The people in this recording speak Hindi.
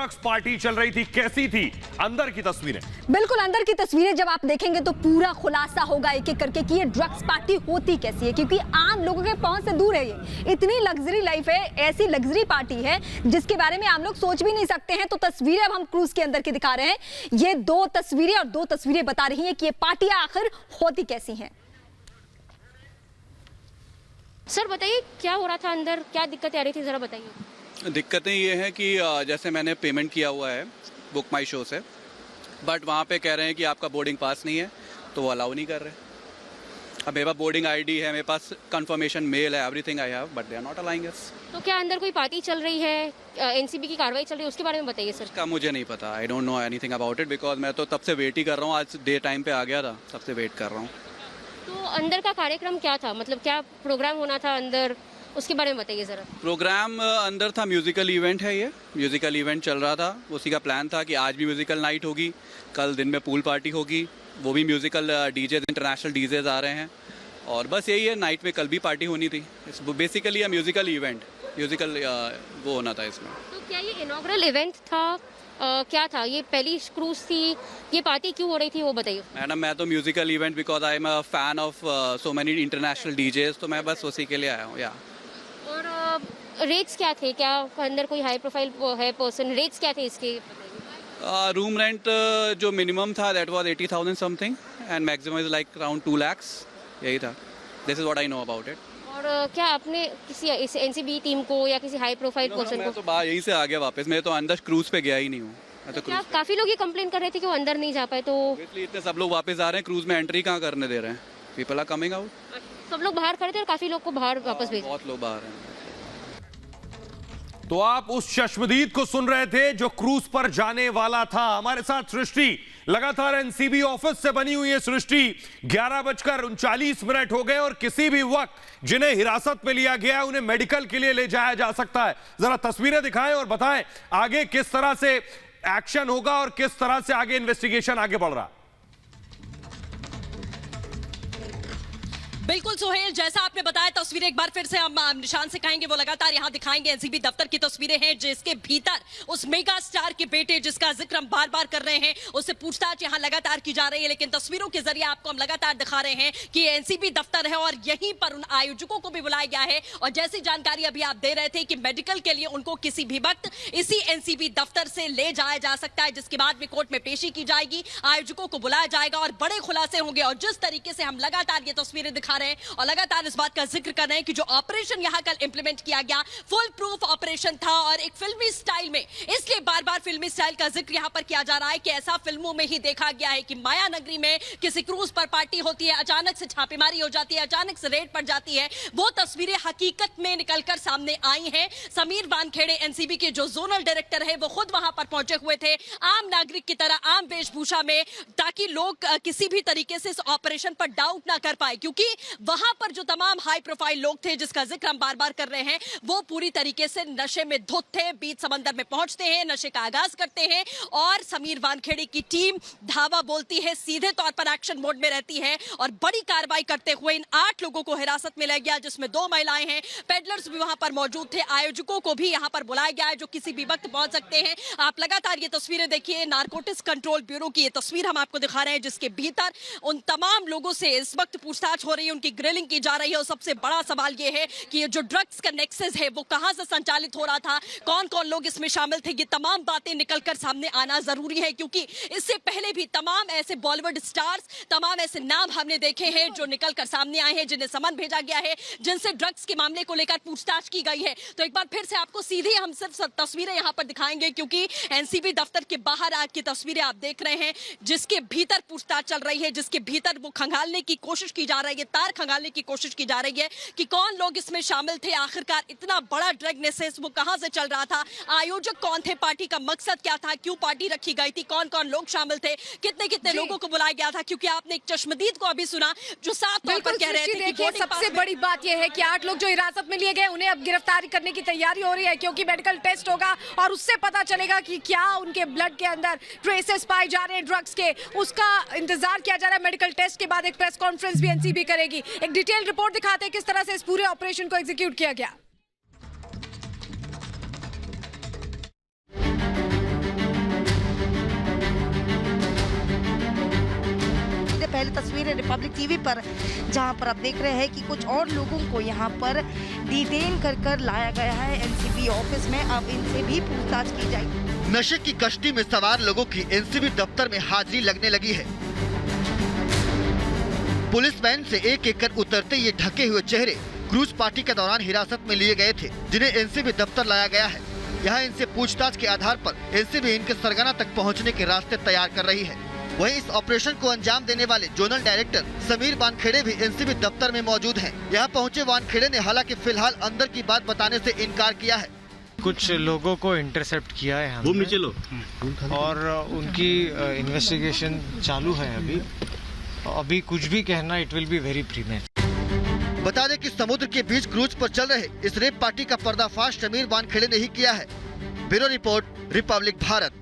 ड्रग्स पार्टी चल रही थी, कैसी थी अंदर की तस्वीरें? बिल्कुल अंदर की तस्वीरें जब आप देखेंगे तो पूरा खुलासा होगा एक एक करके कि ये ड्रग्स पार्टी होती कैसी है, क्योंकि आम लोगों के पहुंच से दूर है। ये इतनी लग्जरी लाइफ है, ऐसी लग्जरी पार्टी है जिसके बारे में आम लोग सोच भी नहीं सकते हैं। तो तस्वीरें अब हम क्रूज के अंदर की दिखा रहे हैं। ये दो तस्वीरें बता रही हैं कि ये पार्टियां आखिर होती कैसी हैं। सर बताइए क्या हो रहा था अंदर, क्या दिक्कतें आ रही थी, जरा बताइए। दिक्कतें ये हैं कि जैसे मैंने पेमेंट किया हुआ है बुक माई शो से, बट वहाँ पे कह रहे हैं कि आपका बोर्डिंग पास नहीं है, तो वो अलाउ नहीं कर रहे। अब मेरे पास बोर्डिंग आईडी है, मेरे पास कंफर्मेशन मेल है, everything I have, but they are not allowing us. तो क्या अंदर कोई पार्टी चल रही है, एनसीबी की कार्रवाई चल रही है, उसके बारे में बताइए सर। इसका मुझे नहीं पता, I don't know anything about it, because मैं तो तब से वेट ही कर रहा हूँ। आज डे टाइम पे आ गया था, तब से वेट कर रहा हूँ। तो अंदर का कार्यक्रम क्या था, मतलब क्या प्रोग्राम होना था अंदर, उसके बारे में बताइए ज़रा। प्रोग्राम अंदर था, म्यूज़िकल इवेंट है, ये म्यूज़िकल इवेंट चल रहा था। उसी का प्लान था कि आज भी म्यूज़िकल नाइट होगी, कल दिन में पूल पार्टी होगी, वो भी म्यूज़िकल डीजेज, इंटरनेशनल डीजेज आ रहे हैं, और बस यही है, नाइट में कल भी पार्टी होनी थी। बेसिकली म्यूज़िकल इवेंट, म्यूज़िकल वो होना था इसमें। तो क्या ये इनॉग्रल इवेंट था, क्या था ये, पहली क्रूज थी, ये पार्टी क्यों हो रही थी वो बताइए। मैडम मैं तो musical event, because I am a fan of so many international डीजेज, तो मैं बस उसी के लिए आया हूँ। या और रेट्स क्या थे, क्या अंदर कोई हाई प्रोफाइल है पर्सन, रेट्स क्या थे इसके? रूम रेंट जो मिनिमम था that was 80,000 something, and maximum is like around 2 lakhs, यही था। This is what I know about it. और क्या आपने किसी एनसीबी टीम को या किसी हाई प्रोफाइल पर्सन मैं को? तो बाहर यहीं से आ गया वापस, मैं तो अंदर क्रूज पे गया ही नहीं हूँ। मैं तो क्या काफी लोग ये कंप्लेन कर रहे थे कि वो अंदर नहीं जा पाए, तो इसलिए इतने सब लोग वापस आ रहे हैं, क्रूज में एंट्री कहाँ करने दे रहे हैं? People are coming out. सब लोग बाहर खड़े थे और काफी लोग को बाहर वापस भेज। बहुत लोग बाहर हैं। तो आप उस चश्मदीद को सुन रहे थे जो क्रूज पर जाने वाला था। हमारे साथ सृष्टि लगातार एनसीबी ऑफिस से बनी हुई है। सृष्टि, 11:39 हो गए और किसी भी वक्त जिन्हें हिरासत में लिया गया है उन्हें मेडिकल के लिए ले जाया जा सकता है। जरा तस्वीरें दिखाएं और बताएं आगे किस तरह से एक्शन होगा और किस तरह से आगे इन्वेस्टिगेशन आगे बढ़ रहा है। बिल्कुल सोहेल, जैसा आपने बताया, तस्वीरें एक बार फिर से हम निशान से कहेंगे वो लगातार यहां दिखाएंगे। एनसीबी दफ्तर की तस्वीरें हैं जिसके भीतर उस मेगा स्टार के बेटे जिसका जिक्र हम बार बार कर रहे हैं, उससे पूछताछ यहां लगातार की जा रही है। लेकिन तस्वीरों के जरिए आपको हम लगातार दिखा रहे हैं कि एनसीबी दफ्तर है और यहीं पर उन आयोजकों को भी बुलाया गया है। और जैसी जानकारी अभी आप दे रहे थे कि मेडिकल के लिए उनको किसी भी वक्त इसी एनसीबी दफ्तर से ले जाया जा सकता है, जिसके बाद में कोर्ट में पेशी की जाएगी, आयोजकों को बुलाया जाएगा और बड़े खुलासे होंगे। और जिस तरीके से हम लगातार ये तस्वीरें दिखा रहे हैं और लगातार इस बात का जिक्र कर रहे हैं कि जो ऑपरेशन यहां कल इंप्लीमेंट किया गया फुल प्रूफ ऑपरेशन था और एक फिल्मी स्टाइल में, इसलिए बार बार फिल्मी स्टाइल का जिक्र यहां पर किया जा रहा है कि ऐसा फिल्मों में ही देखा गया है कि माया नगरी में किसी क्रूज पर पार्टी होती है, अचानक से छापेमारी हो जाती है, अचानक से रेड पड़ जाती है। वो तस्वीरें हकीकत में निकलकर सामने आई हैं। समीर वानखेड़े एनसीबी के जो जोनल डायरेक्टर है वो खुद वहां पर पहुंचे हुए थे आम नागरिक की तरह, आम वेशभूषा में, ताकि लोग किसी भी तरीके से इस ऑपरेशन पर डाउट ना कर पाए, क्योंकि वहां पर जो तमाम हाई प्रोफाइल लोग थे जिसका जिक्र हम बार बार कर रहे हैं वो पूरी तरीके से नशे में धुत थे। बीच समंदर में पहुंचते हैं, नशे का आगाज करते हैं और समीर वानखेड़े की टीम धावा बोलती है, सीधे तौर पर एक्शन मोड में रहती है और बड़ी कार्रवाई करते हुए इन 8 लोगों को हिरासत में लिया गया, जिसमें 2 महिलाएं हैं। पेडलर्स भी वहां पर मौजूद थे, आयोजकों को भी यहां पर बुलाया गया है जो किसी भी वक्त पहुंच सकते हैं। आप लगातार ये तस्वीरें देखिए, नारकोटिक्स कंट्रोल ब्यूरो की ये तस्वीर हम आपको दिखा रहे हैं जिसके भीतर उन तमाम लोगों से इस वक्त पूछताछ हो रही है, उनकी ग्रिलिंग की जा रही है। और सबसे बड़ा सवाल ये है कि ये जो ड्रग्स का नेक्सस है वो कहां से संचालित हो रहा था, कौन कौन लोग इसमें शामिल थे, ये तमाम बातें निकलकर सामने आना जरूरी है, क्योंकि इससे पहले भी तमाम ऐसे बॉलीवुड स्टार्स, तमाम ऐसे नाम हमने देखे हैं जो निकलकर सामने आए हैं, जिन्हें समन भेजा गया है, जिनसे ड्रग्स के मामले को लेकर पूछताछ की गई है। तो एक बार फिर से आपको सीधे हम सिर्फ तस्वीरें यहां पर दिखाएंगे, क्योंकि एनसीबी दफ्तर के बाहर आग की तस्वीरें आप देख रहे हैं जिसके भीतर पूछताछ चल रही है, जिसके भीतर वो खंगालने की कोशिश की जा रही है, तार खंगालने की कोशिश की जा रही है कि कौन लोग इसमें शामिल थे, आखिरकार इतना बड़ा ड्रग नेसेस वो कहां से चल रहा था, आयोजक कौन थे, पार्टी का मकसद क्या था, क्यों पार्टी रखी गई थी, कौन कौन लोग शामिल थे, कितने कितने लोगों को बुलाया गया था। क्योंकि आपने एक चश्मदीद को अभी सुना जो साफ तौर पर कह रहे थे कि सबसे बड़ी बात यह है कि 8 लोग जो हिरासत में लिए गए उन्हें अब गिरफ्तारी करने की तैयारी हो रही है, क्योंकि मेडिकल टेस्ट होगा और उससे पता चलेगा कि क्या उनके ब्लड के अंदर ट्रेसेस पाए जा रहे हैं ड्रग्स के, उसका इंतजार किया जा रहा है। मेडिकल टेस्ट के बाद एक प्रेस कॉन्फ्रेंस भी एनसीबी करेगी। एक डिटेल रिपोर्ट दिखाते हैं किस तरह से इस पूरे ऑपरेशन को एग्जीक्यूट किया गया। पहले तस्वीरें रिपब्लिक टीवी पर, जहां पर आप देख रहे हैं कि कुछ और लोगों को यहां पर डिटेन कर लाया गया है एनसीबी ऑफिस में। अब इनसे भी पूछताछ की जाएगी। नशे की कश्ती में सवार लोगों की एनसीबी दफ्तर में हाजिरी लगने लगी है। पुलिस वैन से एक एक कर उतरते ये ढके हुए चेहरे क्रूज पार्टी के दौरान हिरासत में लिए गए थे, जिन्हें एनसीबी दफ्तर लाया गया है। यहाँ इनसे पूछताछ के आधार पर एनसीबी इनके सरगना तक पहुँचने के रास्ते तैयार कर रही है। वहीं इस ऑपरेशन को अंजाम देने वाले जोनल डायरेक्टर समीर वानखेड़े भी एनसीबी दफ्तर में मौजूद हैं। यहाँ पहुँचे वानखेड़े ने हालांकि फिलहाल अंदर की बात बताने से इनकार किया है। कुछ लोगों को इंटरसेप्ट किया है हमने और उनकी इन्वेस्टिगेशन चालू है। अभी कुछ भी कहना it will be very premature. बता दें कि समुद्र के बीच क्रूज पर चल रहे इस रेप पार्टी का पर्दाफाश समीर वानखेड़े ने ही किया है। Bureau report, Republic Bharat.